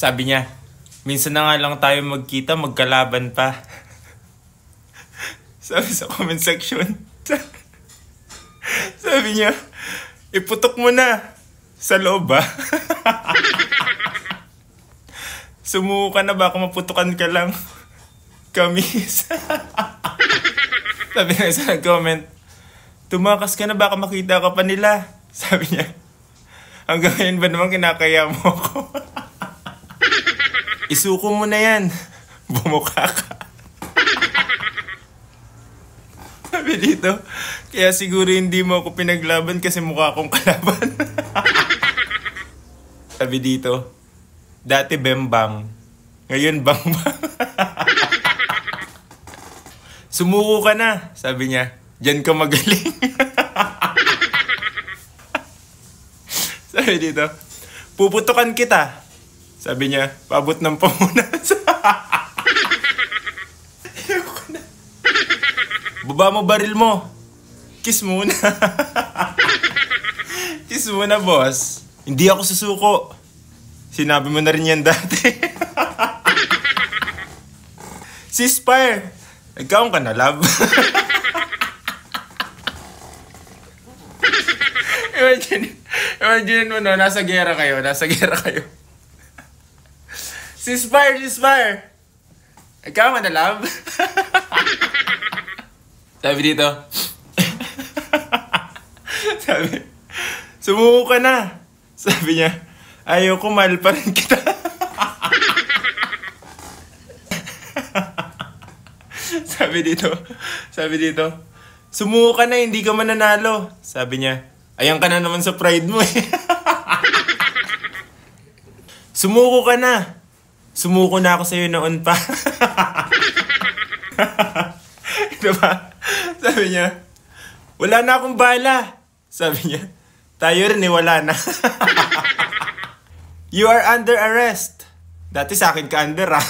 Sabi niya, minsan na nga lang tayo magkita, magkalaban pa. Sabi sa comment section, sabi niya, iputok mo na sa loob ba? Sumuko ka na, baka maputukan ka lang. Kamis. Sabi niya sa nag-comment, tumakas ka na, baka makita ka pa nila. Sabi niya, hanggang ngayon ba naman kinakaya mo ako? Isuko mo na yan. Bumukha ka. Sabi dito, kaya siguro hindi mo ako pinaglaban kasi mukha akong kalaban. Sabi dito, dati bembang, ngayon bangbang. Sumuko ka na, sabi niya, diyan ka magaling. Sabi dito, puputukan kita. Sabi niya, pabot ng pamunas. Baba mo baril mo. Kiss muna. Kiss muna, boss. Hindi ako susuko. Sinabi mo na rin yan dati. Ceasefire. Nagkaon ka na, love. Imagine mo, no? Nasa gera kayo. Ceasefire. Nagkaon ka na, love. Sabi dito, sabi, sumuko ka na. Sabi niya, ayoko, mahal pa rin kita. Sabi dito, sumuko ka na, hindi ka mananalo. Sabi niya, ayan ka na naman sa pride mo eh. Sumuko ka na. Sumuko na ako sa'yo noon pa. Diba? Sabi niya, wala na akong bala. Sabi niya, tayo rin eh, wala na. You are under arrest. Dati sa akin ka under ah.